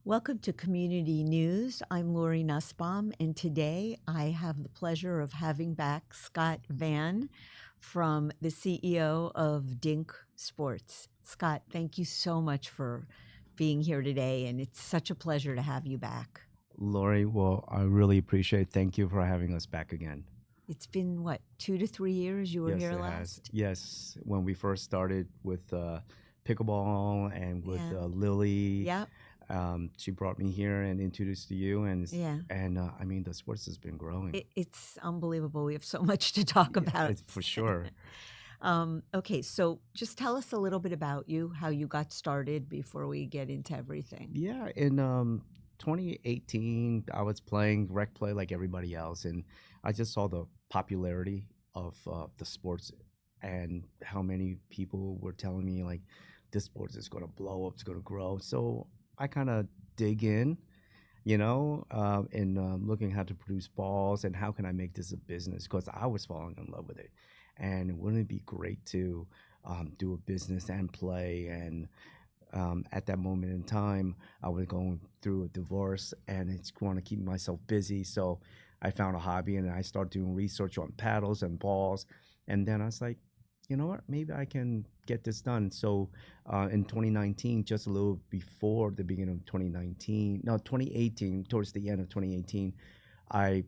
Welcome to Community News. I'm Lori Nussbaum, and today I have the pleasure of having back Scott Van from the CEO of DINK Sports. Scott, thank you so much for being here today, and it's such a pleasure to have you back. Lori, well, I really appreciate. Thank you for having us back again. It's been, what, 2 to 3 years you were Yes, here it has. last? Yes, when we first started with pickleball and with Yeah. Lily, Yep. she brought me here and introduced to you, Yeah. and I mean the sports has been growing. It's unbelievable. We have so much to talk Yeah, about. it's for sure. Okay, so just tell us a little bit about you, how you got started before we get into everything. Yeah, in 2018, I was playing rec play like everybody else, and I just saw the popularity of the sports and how many people were telling me like this sport is going to blow up, it's going to grow. So I kind of dig in, and looking how to produce balls and how can I make this a business because I was falling in love with it, and wouldn't it be great to do a business and play and at that moment in time, I was going through a divorce and it's going to keep myself busy. So I found a hobby and I started doing research on paddles and balls. And then I was like, you know what? Maybe I can get this done. So in 2019, just a little before the beginning of 2019, no, 2018, towards the end of 2018, I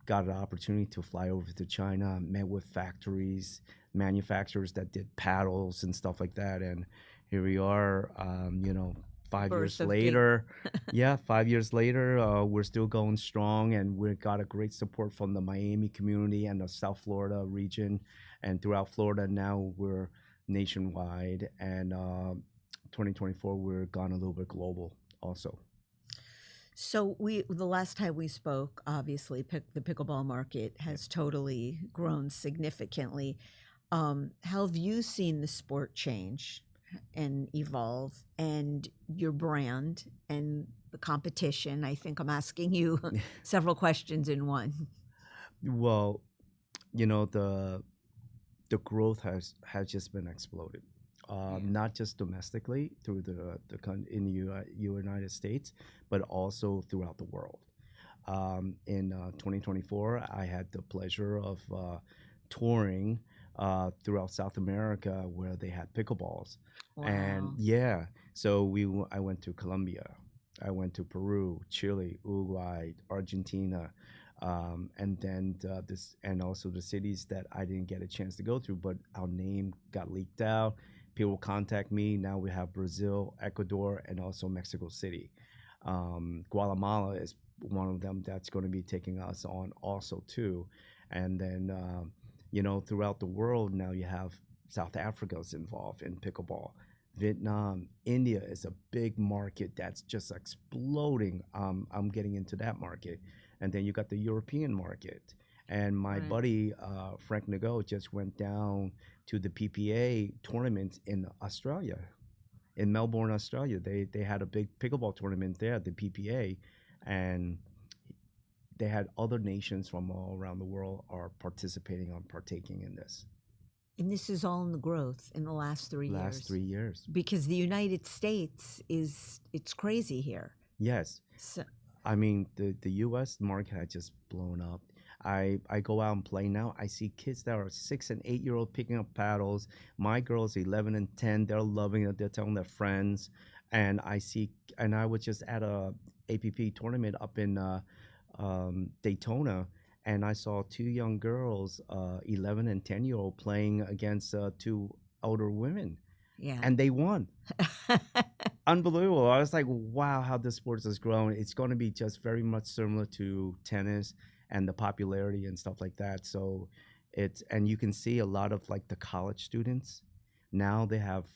got an opportunity to fly over to China, met with factories, manufacturers that did paddles and stuff like that. And here we are, 5 years Birth of later. Yeah, 5 years later, we're still going strong, and we got a great support from the Miami community and the South Florida region, and throughout Florida. Now we're nationwide, and 2024 we're gone a little bit global also. So the last time we spoke, obviously, the pickleball market has totally grown significantly. How have you seen the sport change and evolve, and your brand and the competition? I think I'm asking you several questions in one. Well, the growth has just been exploded. Not just domestically through in the United States, but also throughout the world. In 2024, I had the pleasure of touring throughout South America where they had pickleballs, and Wow. yeah, so I went to Colombia, I went to Peru, Chile, Uruguay, Argentina, and then and also the cities that I didn't get a chance to go through, but our name got leaked out. People contact me. Now we have Brazil, Ecuador, and also Mexico City. Guatemala is one of them that's going to be taking us on also too, and then throughout the world now you have South Africa's involved in pickleball. Vietnam, India is a big market that's just exploding. I'm getting into that market, and then you got the European market. And my Right. buddy Frank Nago just went down to the PPA tournament in Australia, in Melbourne, Australia. They had a big pickleball tournament there at the PPA, and they had other nations from all around the world are participating on partaking in this. And this is all in the growth in the last 3 Last years. 3 years. Because the United States it's crazy here. Yes. So, I mean, the U.S. market had just blown up. I go out and play now. I see kids that are 6 and 8 year old picking up paddles. My girls, 11 and 10, they're loving it. They're telling their friends. And I was just at a APP tournament up in Daytona, and I saw two young girls, 11 and 10-year-old, playing against two older women, yeah. and they won. Unbelievable. I was like, wow, how this sport has grown. It's going to be just very much similar to tennis and the popularity and stuff like that. So and you can see a lot of like the college students now, they have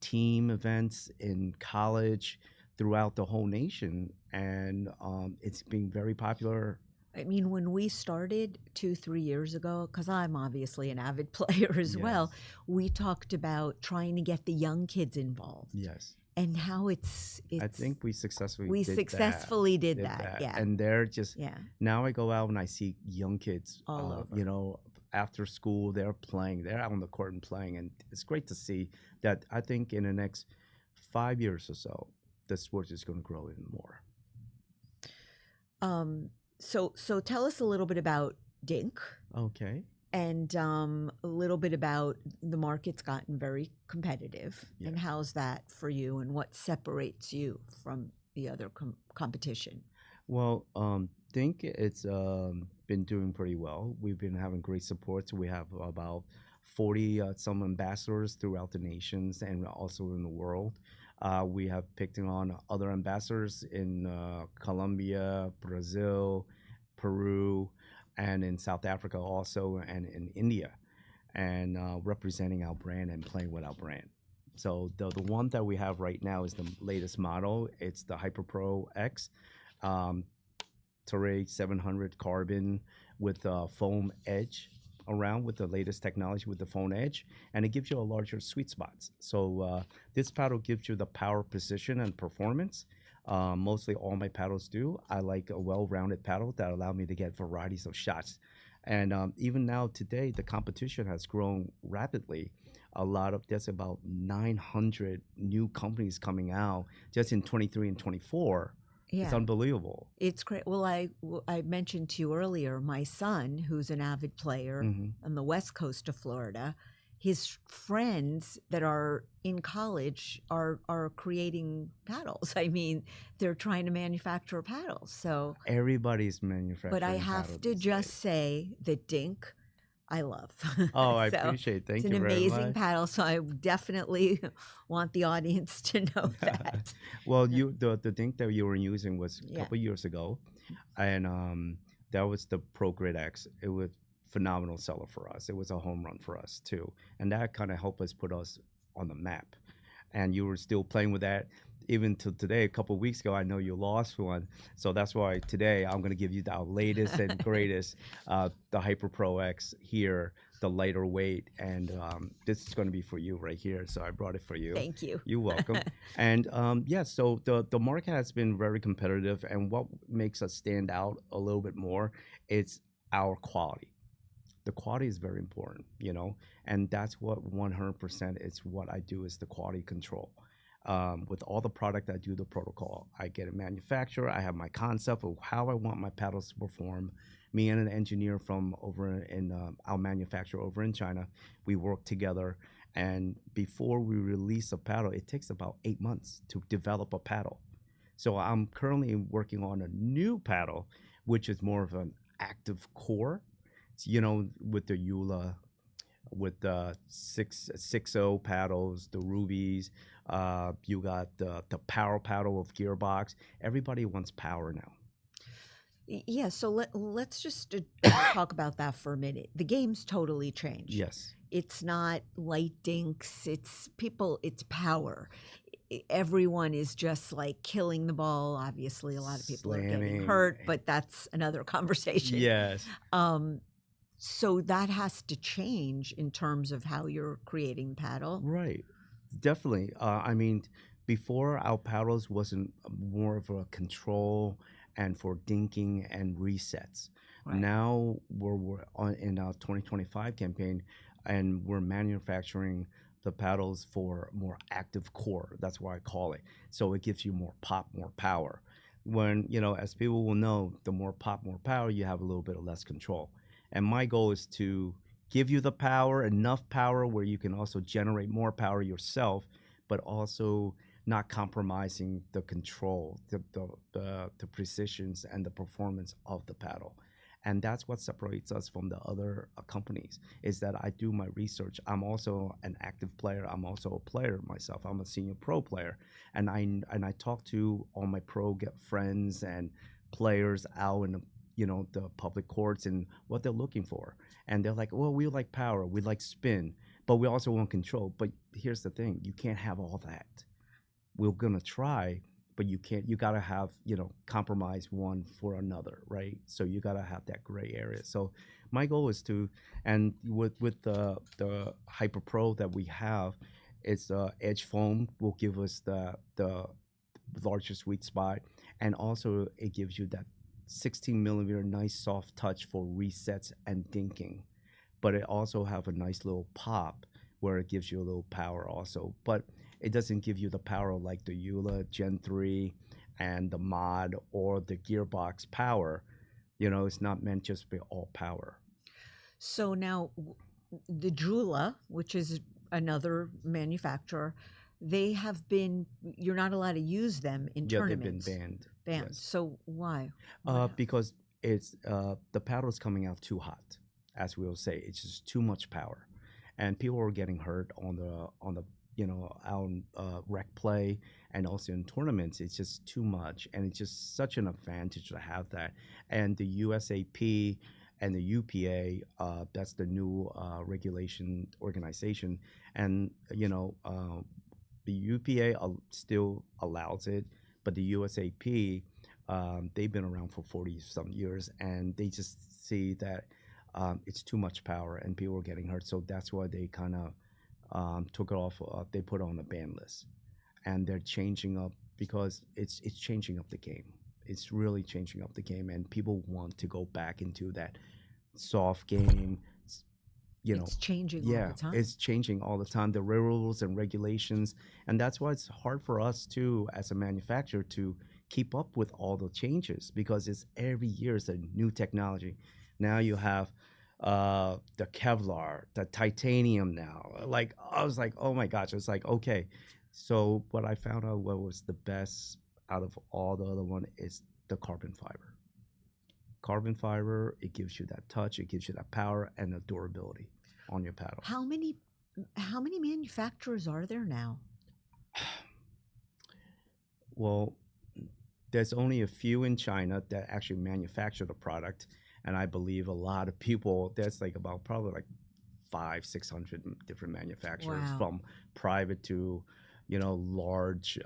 team events in college throughout the whole nation, and it's being very popular. I mean, when we started 2, 3 years ago, because I'm obviously an avid player as well, Yes. we talked about trying to get the young kids involved Yes. and how it's I think we successfully we did successfully did did that. that. Yeah. And they're just, Yeah. now I go out and I see young kids, All over. after school, they're playing, they're out on the court and playing. And it's great to see that. I think in the next 5 years or so, the sport is going to grow even more. So tell us a little bit about Dink, Okay. and a little bit about the market's gotten very competitive, Yeah. and how's that for you, and what separates you from the other competition? Well, think it's been doing pretty well. We've been having great support. We have about 40 some ambassadors throughout the nations and also in the world. We have picked on other ambassadors in Colombia, Brazil, Peru, and in South Africa also, and in India, and representing our brand and playing with our brand. So the one that we have right now is the latest model. It's the Hyper Pro X. Um, Touray 700 carbon with a foam edge around with the latest technology with the foam edge, and it gives you a larger sweet spots. So this paddle gives you the power, precision, and performance. Mostly all my paddles do. I like a well-rounded paddle that allow me to get varieties of shots. And even now today, the competition has grown rapidly. There's about 900 new companies coming out just in 23 and 24. It's Yeah, unbelievable. it's great. Well, I mentioned to you earlier, my son, who's an avid player Hmm. on the west coast of Florida, his friends that are in college are creating paddles. I mean, they're trying to manufacture paddles. So, Everybody's but I manufacturing paddle have to these just days. say that Dink, I love. Oh, I So appreciate it. it's Thank an you very amazing much. paddle. So I definitely want the audience to know that. Well, the thing that you were using was a Yeah. couple years ago, and that was the Pro Grid X. It was phenomenal seller for us. It was a home run for us too, and that kind of helped us put us on the map. And you were still playing with that even till today. A couple of weeks ago, I know you lost one, so that's why today I'm going to give you the latest and greatest, the Hyper Pro X here, the lighter weight, and this is going to be for you right here. So I brought it for you. Thank you. You're welcome. And yeah, so the market has been very competitive, and what makes us stand out a little bit more, it's our quality. The quality is very important, and that's what 100% is what I do, is the quality control. With all the product, I do the protocol. I get a manufacturer. I have my concept of how I want my paddles to perform. Me and an engineer from over in our manufacturer over in China, we work together. And before we release a paddle, it takes about 8 months to develop a paddle. So I'm currently working on a new paddle, which is more of an active core, with the EULA, with the 6.0 paddles, the rubies. You got the power paddle of Gearbox. Everybody wants power now. Yeah, so let's just talk about that for a minute. The game's totally changed. Yes. It's not light dinks, it's power. Everyone is just like killing the ball. Obviously, a lot of people are getting Slamming. hurt, but that's another conversation. Yes. So that has to change in terms of how you're creating paddle. Right. Definitely. I mean, before, our paddles wasn't more of a control and for dinking and resets. Right. Now we're on in our 2025 campaign, and we're manufacturing the paddles for more active core. That's why I call it. So it gives you more pop, more power. When, as people will know, the more pop, more power, you have a little bit of less control. And my goal is to give you the power, enough power where you can also generate more power yourself, but also not compromising the control, the precisions and the performance of the paddle. And that's what separates us from the other companies, is that I do my research. I'm also an active player. I'm also a player myself. I'm a senior pro player. And I talk to all my pro friends and players out in the public courts and what they're looking for. And they're like, well, we like power, we like spin, but we also want control. But here's the thing, you can't have all that. We're gonna try, but you can't. You gotta have, compromise one for another, right? So you gotta have that gray area. So my goal is to, and with the Hyper Pro that we have, it's edge foam will give us the larger sweet spot, and also it gives you that 16 millimeter nice soft touch for resets and dinking, but it also have a nice little pop where it gives you a little power also. But it doesn't give you the power like the Eula Gen 3 and the mod or the gearbox power. It's not meant just to be all power. So now, the Drula, which is another manufacturer, they have been. You're not allowed to use them in Yeah, they've been tournaments. banned. Banned. Yes. So why? What? Because it's the paddle's coming out too hot, as we'll say. It's just too much power, and people are getting hurt on the out in rec play and also in tournaments. It's just too much, and it's just such an advantage to have that. And the USAP and the UPA, that's the new regulation organization, and the UPA still allows it, but the USAP, they've been around for 40 some years, and they just see that it's too much power and people are getting hurt. So that's why they kind of took it off. They put it on the ban list, and they're changing up because it's changing up the game. It's really changing up the game, and people want to go back into that soft game. It's changing all Yeah, the time. it's changing all the time. The rules and regulations, and that's why it's hard for us to, as a manufacturer, to keep up with all the changes because it's every year is a new technology. Now you have the Kevlar, the titanium. Now, like I was like, oh my gosh, it's like okay. So what I found out what was the best out of all the other one is the carbon fiber. Carbon fiber, it gives you that touch, it gives you that power and the durability on your paddle. How many manufacturers are there now? Well, there's only a few in China that actually manufacture the product, and I believe a lot of people. There's like about probably like 500-600 different manufacturers, Wow. from private to large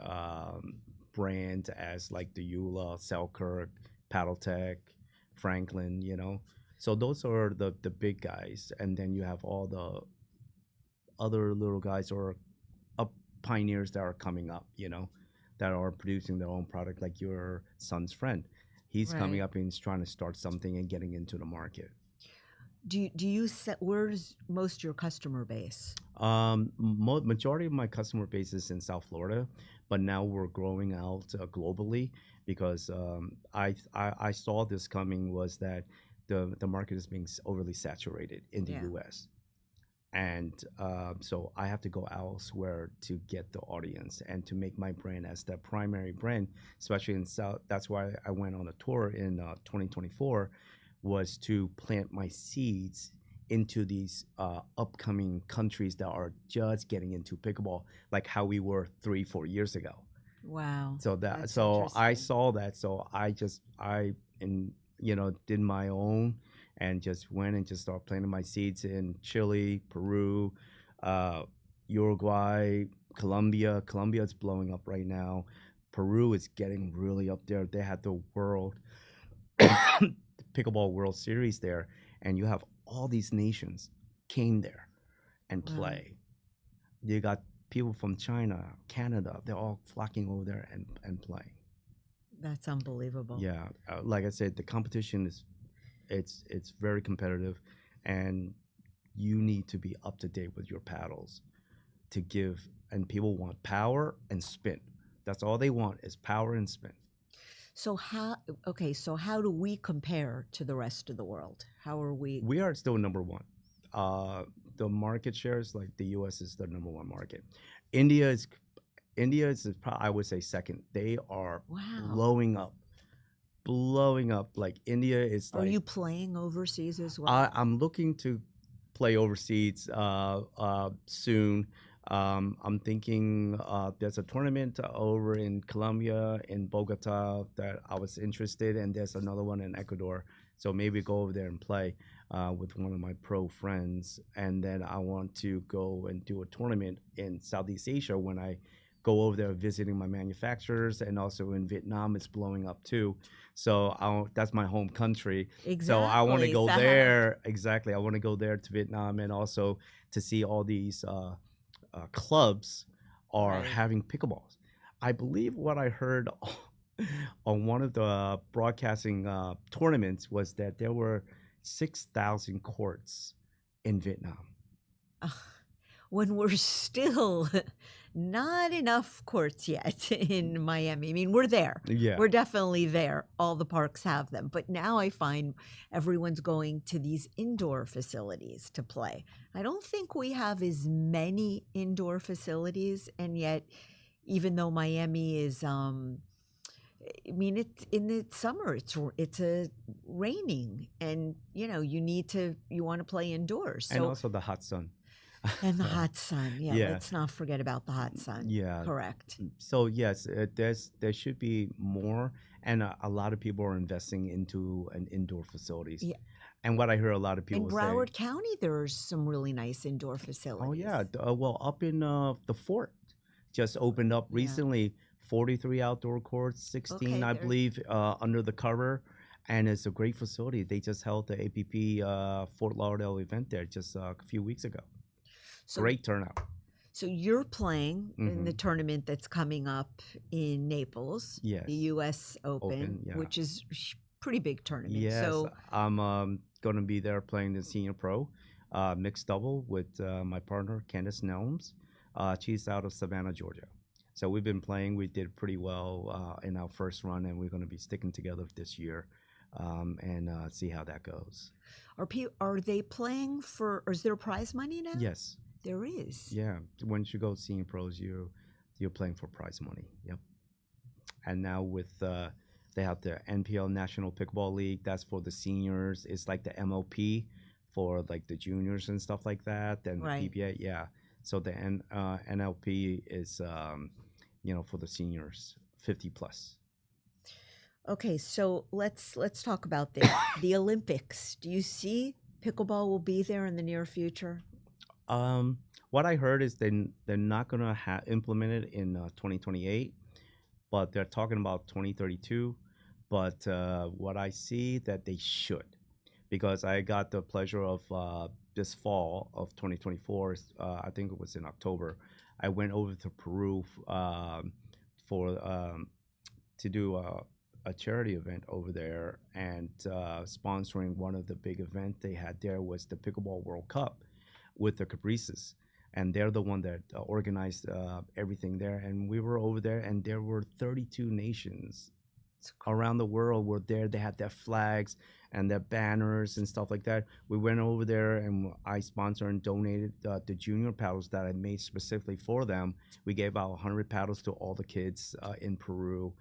brands as like the Eula, Selkirk, Paddletech, Franklin. So those are the big guys, and then you have all the other little guys or up pioneers that are coming up, that are producing their own product, like your son's friend. He's coming Right. up and he's trying to start something and getting into the market. Do you set, where's most of your customer base? Majority of my customer base is in South Florida, but now we're growing out globally because I saw this coming was that the market is being overly saturated in the Yeah. U.S. And so I have to go elsewhere to get the audience and to make my brand as the primary brand, especially in South. That's why I went on a tour in 2024, was to plant my seeds into these upcoming countries that are just getting into pickleball, like how we were 3-4 years ago. Wow. So That's I interesting. saw that. So I did my own and just went and just started planting my seeds in Chile, Peru, uh, Uruguay, Colombia. Colombia is blowing up right now. Peru is getting really up there. They had the world pickleball World Series there, and you have all these nations came there and Wow. play. You got people from China, Canada. They're all flocking over there and playing. That's unbelievable. Yeah, like I said, the competition is it's very competitive, and you need to be up to date with your paddles to give. And people want power and spin. That's all they want is power and spin. So how do we compare to the rest of the world? How are we? We are still number one. The market shares, like the U.S. is the number one market. India is I would say second. They are Wow. blowing up. Like India is Are like you playing overseas as well? I'm looking to play overseas soon. I'm thinking there's a tournament over in Colombia, in Bogota, that I was interested in. There's another one in Ecuador. So maybe go over there and play with one of my pro friends. And then I want to go and do a tournament in Southeast Asia when I go over there visiting my manufacturers, and also in Vietnam it's blowing up too. So that's my home country. So I want to Exactly. go So there. Exactly. I want to go there to Vietnam, and also to see all these clubs are Right. having pickleballs. I believe what I heard on one of the broadcasting tournaments was that there were 6,000 courts in Vietnam. When we're still Not enough courts yet in Miami. I mean, we're there. Yeah. We're definitely there. All the parks have them. But now I find everyone's going to these indoor facilities to play. I don't think we have as many indoor facilities. And yet, even though Miami is, I mean, it's in the summer. It's a raining, and you want to play indoors. And So also the hot sun. and the hot sun. Yeah, Yeah. let's not forget about the hot sun. Yeah. Correct. So yes, there should be more, and a lot of people are investing into an indoor facilities. Yeah. And what I hear a lot of In people say, Broward County, there's some really nice indoor oh facilities. yeah, well up in the fort, just opened up Yeah. recently. 43 outdoor courts, 16 Okay, I there- believe under the cover, and it's a great facility. They just held the APP Fort Lauderdale event there just a few weeks ago. So, Great turnout. so you're playing in the Mhm. tournament that's coming up in Naples, Yes. the U.S. Open, yeah. which is pretty big tournament. Yes, So I'm going to be there playing the senior pro mixed double with my partner Candace Nelms. She's out of Savannah, Georgia. So we've been playing. We did pretty well in our first run, and we're going to be sticking together this year and see how that goes. are they playing for? Or is there prize money now? Yes, There is. yeah. Once you go senior pros, you're playing for prize money. Yep. And now with they have the NPL National Pickleball League. That's for the seniors. It's like the MLP for like the juniors and stuff like that. And Right. the PBA, yeah. So the NLP is for the seniors, 50 plus. Okay, so let's talk about this. The Olympics. Do you see pickleball will be there in the near future? What I heard is they're not gonna implement it in 2028, but they're talking about 2032. But what I see that they should, because I got the pleasure of this fall of 2024. I think it was in October. I went over to Peru for to do a charity event over there, and sponsoring one of the big events they had there was the Pickleball World Cup with the Caprices. And they're the one that organized everything there. And we were over there, and there were 32 nations around the world were there. They had their flags and their banners and stuff like that. We went over there, and I sponsored and donated the junior paddles that I made specifically for them. We gave out 100 paddles to all the kids in Peru.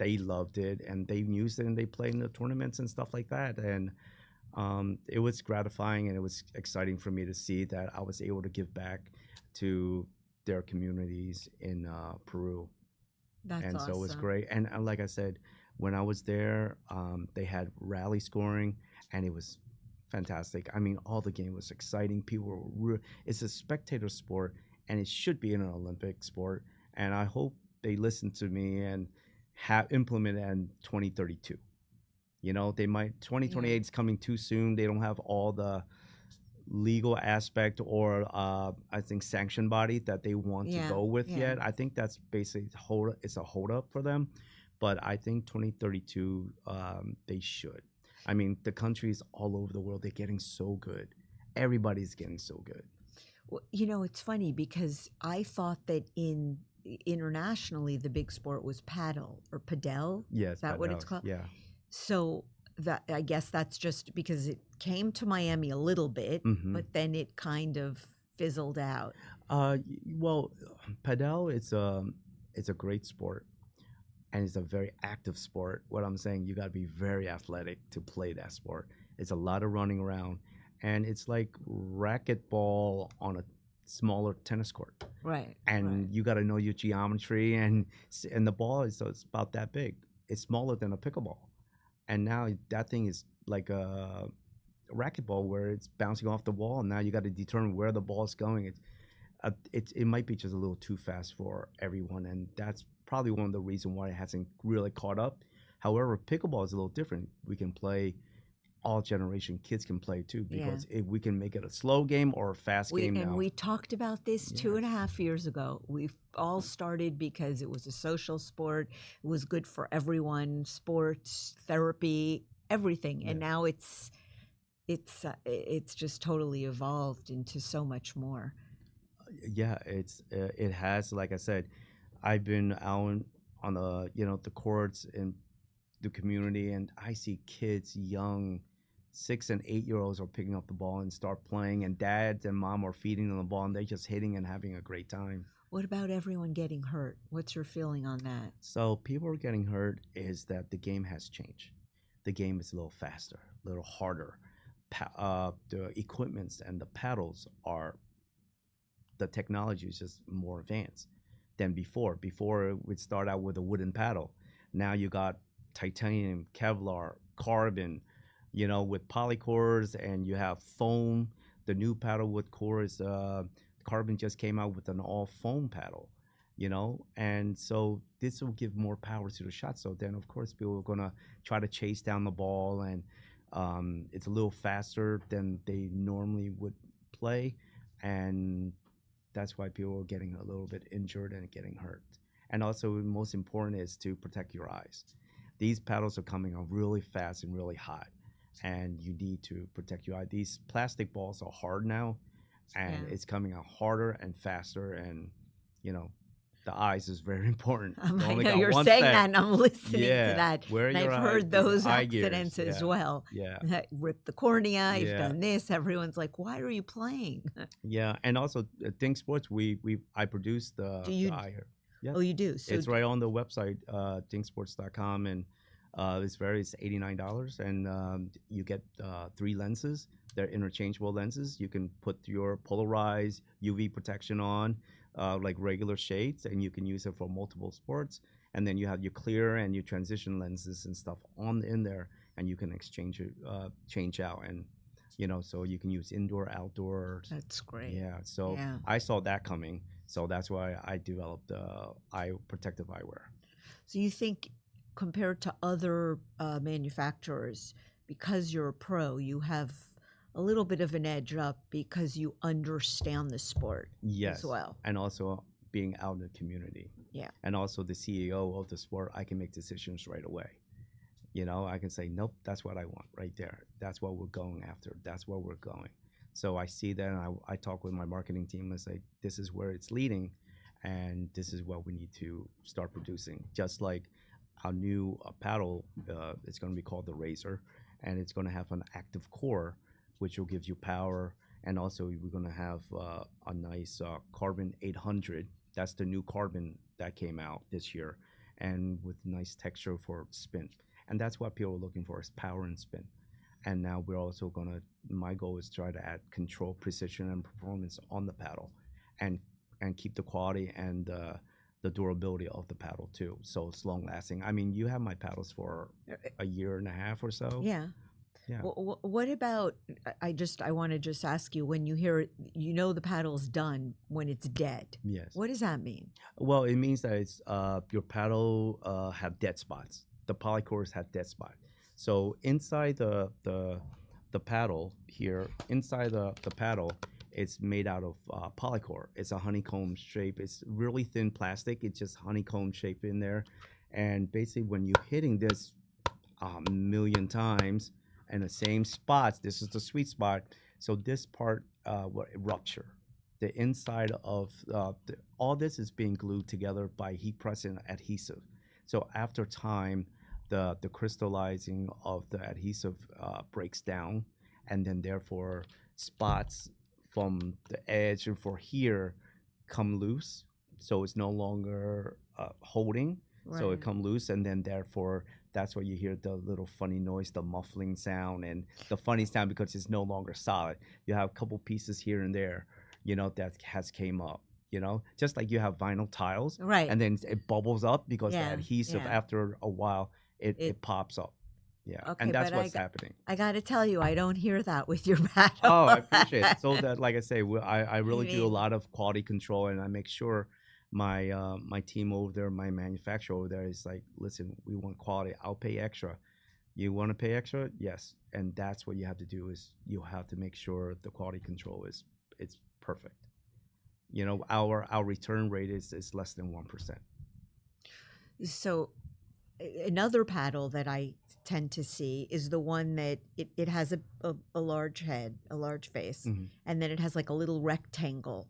They loved it, and they used it, and they played in the tournaments and stuff like that. And it was gratifying, and it was exciting for me to see that I was able to give back to their communities in Peru. That's And awesome. so it was great. And like I said, when I was there, they had rally scoring, and it was fantastic. I mean, all the game was exciting. People were it's a spectator sport, and it should be an Olympic sport. And I hope they listen to me and have implemented in 2032. They might 2028 is coming too soon. They don't have all the legal aspect or I think sanction body that they want to go with yet. I think that's basically it's a hold up for them. But I think 2032 they should. I mean, the countries all over the world, they're getting so good. Everybody's getting so good. Well, it's funny because I thought that internationally the big sport was paddle or padel. Yes, Is that what it's called? Yeah. So that I guess that's just because it came to Miami a little bit, Mhm. but then it kind of fizzled out. Well, padel it's a great sport, and it's a very active sport. What I'm saying, you got to be very athletic to play that sport. It's a lot of running around, and it's like racquetball on a smaller tennis court. Right. And you got to know your geometry, and the ball it's about that big. It's smaller than a pickleball, and now that thing is like a racquetball where it's bouncing off the wall. And now you got to determine where the ball is going. It might be just a little too fast for everyone, and that's probably one of the reasons why it hasn't really caught up. However, pickleball is a little different. We can play all generation kids can play too, because we can make it a slow game or a fast game now. And we talked about this 2.5 years ago. We all started because it was a social sport. It was good for everyone, sports, therapy, everything. And now it's just totally evolved into so much more. Yeah, it has. Like I said, I've been out on the the courts in the community, and I see kids, young 6 and 8 year olds, are picking up the ball and start playing, and dads and mom are feeding them the ball, and they're just hitting and having a great time. What about everyone getting hurt? What's your feeling on that? So people are getting hurt is that the game has changed. The game is a little faster, a little harder. The equipments and the paddles are the technology is just more advanced than before. Before we'd start out with a wooden paddle. Now you got titanium, Kevlar, carbon, with polycores, and you have foam. The new paddle with core is carbon just came out with an all foam paddle, and so this will give more power to the shot. So then, of course, people are gonna try to chase down the ball, and it's a little faster than they normally would play, and that's why people are getting a little bit injured and getting hurt. And also, most important is to protect your eyes. These paddles are coming on really fast and really hot, and you need to protect your eye. These plastic balls are hard now, and Yeah. it's coming out harder and faster. And you know, the eyes is very important. You I only know got you're one saying set. that, and I'm listening to Yeah, that. wear And your I've heard your those eye gears. accidents as Yeah, well. yeah, That rip the cornea. I've yeah. done this. Everyone's like, "Why are you playing?" Yeah, and also Think Sports. I produce Do the you? eye hair. Yep, Oh, you do. So it's right on the website, thinksports.com, and it's $89, and you get 3 lenses. They're interchangeable lenses. You can put your polarized UV protection on, like regular shades, and you can use it for multiple sports. And then you have your clear and your transition lenses and stuff on in there, and you can exchange it, change out, and so you can use indoor, outdoor. that's great. Yeah, so Yeah. I saw that coming, so that's why I developed eye protective eyewear. So you think, compared to other manufacturers, because you're a pro, you have a little bit of an edge up because you understand the sport as Yes, well. and also being out in the community, Yeah. and also the CEO of the sport, I can make decisions right away. I can say, nope, that's what I want right there. That's what we're going after. That's where we're going. So I see that, and I talk with my marketing team and say, this is where it's leading, and this is what we need to start producing. Just like our new paddle, it's going to be called the Razor, and it's going to have an active core, which will give you power. And also, we're going to have a nice carbon 800. That's the new carbon that came out this year, and with nice texture for spin. And that's what people are looking for, is power and spin. And now we're also gonna. My goal is to try to add control, precision, and performance on the paddle, and keep the quality and the durability of the paddle too. So it's long lasting. I mean, you have my paddles for a year and a half or so. Yeah. Yeah. What about? I want to just ask you, when you hear, the paddle's done when it's dead. Yes. What does that mean? Well, it means that it's your paddle have dead spots. The polycores have dead spot. So inside the paddle here, inside the paddle, it's made out of polycore. It's a honeycomb shape. It's really thin plastic. It's just honeycomb shape in there. And basically, when you're hitting this a million times in the same spots, this is the sweet spot. So this part will rupture. The inside of all this is being glued together by heat press and adhesive. So after time, the crystallizing of the adhesive breaks down, and then therefore spots from the edge and for here come loose. So it's no longer holding. So it Right. come loose, and then therefore that's why you hear the little funny noise, the muffling sound, and the funny sound because it's no longer solid. You have a couple pieces here and there, that has came up. Just like you have vinyl tiles, Right. and then it bubbles up because the Yeah. adhesive Yeah. after a while It. it pops up. Yeah, Okay, and that's but what's happening. I got to tell you, I don't hear that with your paddle. Oh, I appreciate it. So that, like I say, I really do a mean- lot of quality control, and I make sure my team over there, my manufacturer over there, is like, listen, we want quality. I'll pay extra. You want to pay extra? Yes, and that's what you have to do, is you have to make sure the quality control it's perfect. Our return rate is less than 1%. So another paddle that I tend to see is the one that it has a large head, a large face, Mhm. and then it has like a little rectangle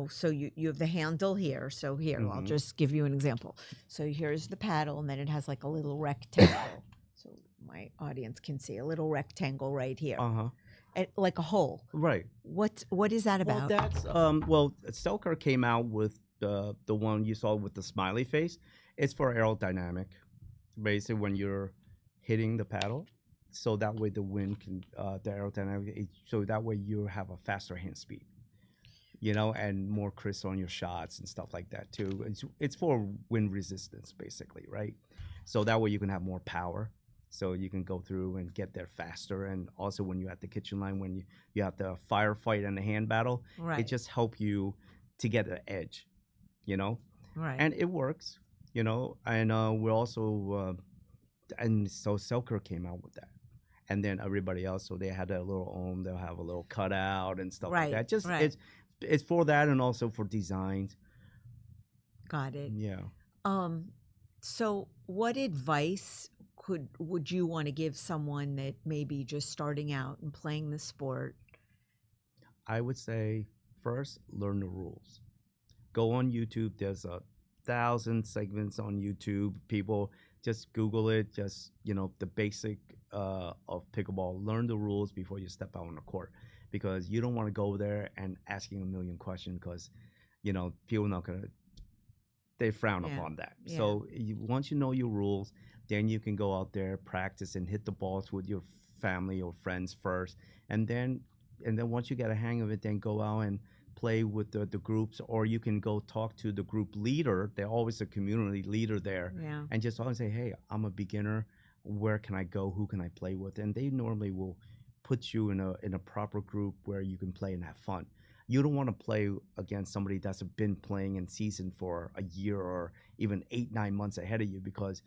so you have the handle here. So here, I'll Mm-hmm. just give you an example. So here's the paddle, and then it has like a little rectangle. So my audience can see a little rectangle right here, Uh-huh. and like a hole. Right. What is that Well, about? that's Selker came out with the one you saw with the smiley face. It's for aerodynamic. Basically, when you're hitting the paddle, so that way the wind can the aerodynamic. So that way you have a faster hand speed, and more crisp on your shots and stuff like that too. It's for wind resistance, basically, right? So that way you can have more power. So you can go through and get there faster. And also when you're at the kitchen line, when you have the firefight and the hand battle, it Right, just help you to get an edge, you know? right. And it works, and we're also and so Selker came out with that. And then everybody else, so they had their little own, they'll have a little cutout and stuff like Right, that. Just right. it's for that and also for designs. Got it. Yeah. Um, so what advice would you want to give someone that may be just starting out and playing the sport? I would say first learn the rules. Go on YouTube. There's 1,000 segments on YouTube. People just Google it. Just the basic of pickleball. Learn the rules before you step out on the court, because you don't want to go there and asking a million questions, because people not gonna they frown Yeah, upon that. yeah. So once you know your rules, then you can go out there, practice, and hit the balls with your family or friends first, and then once you get a hang of it, then go out and play with the groups, or you can go talk to the group leader. They're always a community leader there, Yeah. and just always say, "Hey, I'm a beginner. Where can I go? Who can I play with?" And they normally will put you in a proper group where you can play and have fun. You don't want to play against somebody that's been playing in season for a year or even 8, 9 months ahead of you, because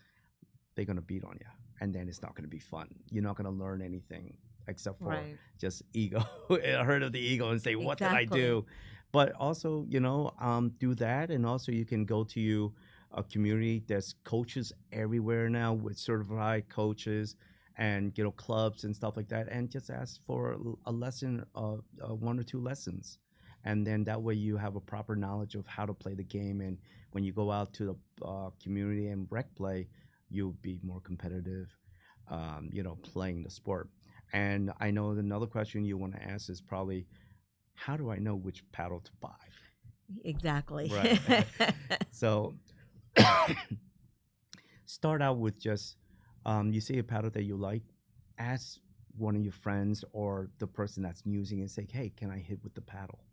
they're gonna beat on you, and then it's not gonna be fun. You're not gonna learn anything except for Right. just ego, hurt of the ego, and say, "What did I Exactly. do?" But also, do that, and also you can go to a community. There's coaches everywhere now with certified coaches, and clubs and stuff like that, and just ask for a lesson, 1 or 2 lessons, and then that way you have a proper knowledge of how to play the game. And when you go out to the community and rec play, you'll be more competitive, playing the sport. And I know another question you want to ask is probably, how do I know which paddle to buy? Exactly. Right. So start out with just, you see a paddle that you like, ask one of your friends or the person that's using it, say, "Hey, can I hit with the paddle?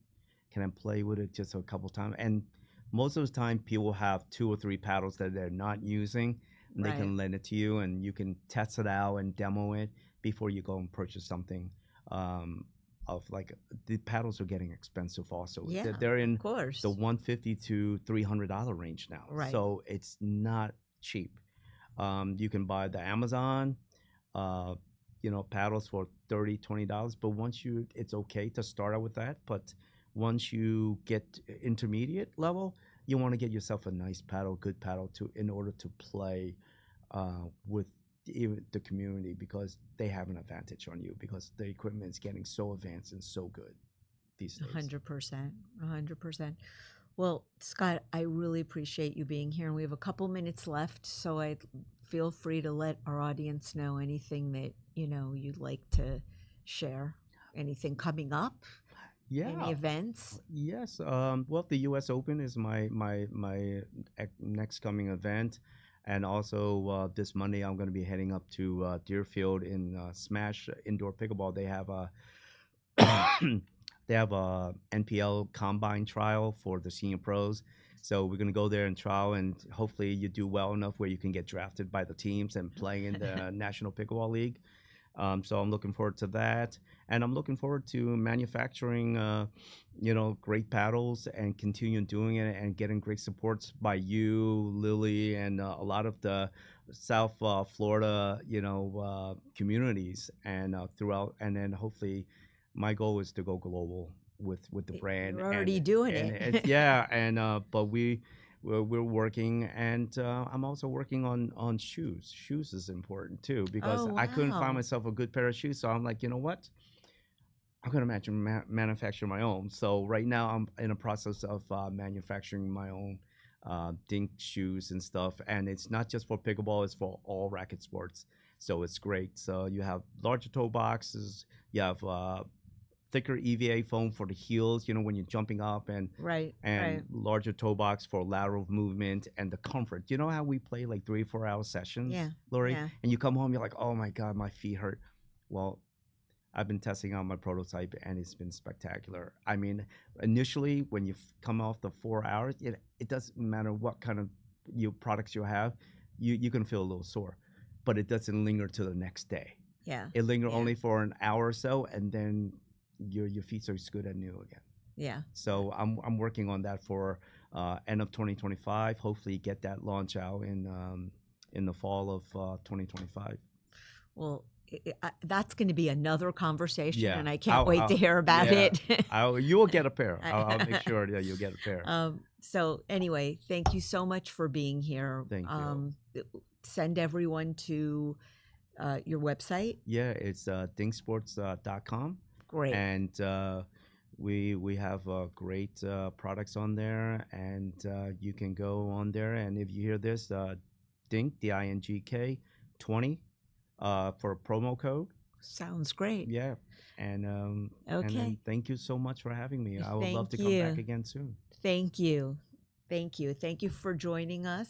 Can I play with it just a couple times?" And most of the time, people have 2 or 3 paddles that they're not using, and they Right. can lend it to you, and you can test it out and demo it before you go and purchase something. Of like, the paddles are getting expensive also. Yeah, They're in of course. the $150 to $300 range now, Right. so it's not cheap. You can buy the Amazon, uh, paddles for $30, $20. But it's okay to start out with that. But once you get intermediate level, you want to get yourself a nice paddle, good paddle, in order to play with even the community, because they have an advantage on you, because the equipment is getting so advanced and so good these days. 100%. 100%. Well, Scott, I really appreciate you being here. And we have a couple minutes left, so I feel free to let our audience know anything that, you'd like to share. Anything coming up? Any Yeah. events? Yes. Well, the U.S. Open is my next coming event, and also this Monday I'm going to be heading up to Deerfield in Smash Indoor Pickleball. They have a they have a NPL combine trial for the senior pros. So we're going to go there and trial, and hopefully you do well enough where you can get drafted by the teams and play in the National Pickleball League. So I'm looking forward to that, and I'm looking forward to manufacturing, great paddles, and continue doing it and getting great supports by you, Lily, and a lot of the South Florida, communities, and throughout. And then hopefully, my goal is to go global with the brand. You're already doing it. Yeah, and but we're working, and I'm also working on shoes. Shoes is important too, because Oh, I couldn't find wow. myself a good pair of shoes. So I'm like, you know what? I'm gonna manufacture my own. So right now I'm in a process of manufacturing my own dink shoes and stuff. And it's not just for pickleball; it's for all racket sports. So it's great. So you have larger toe boxes. You have thicker EVA foam for the heels. You know when you're jumping up, Right, and right. larger toe box for lateral movement and the comfort. You know how we play like 3 or 4 hour sessions, Yeah, Lori, yeah. and you come home, you're like, oh my god, my feet hurt. Well, I've been testing out my prototype and it's been spectacular. I mean, initially when you come off the 4 hours, it doesn't matter what kind of products you have, you can feel a little sore, but it doesn't linger to the next day. Yeah, It linger yeah, only for an hour or so, and then your feet are as good and new again. yeah. So I'm working on that for end of 2025. Hopefully, get that launch out in the fall of 2025 Well, that's going to be another conversation, Yeah, and I can't wait to hear about yeah, it. you will get a pair. I'll make sure that you'll get a pair. So anyway, thank you so much for being here. Thank you. Send everyone to your website. Yeah, it's dinksports.com, Great. and we have great products on there, and you can go on there, and if you hear this, Dink diNGK 20 for a promo code. Sounds great. Yeah, and then Okay. thank you so much for having me. I would love to Thank come back you. again soon. Thank you. Thank you. Thank you for joining us.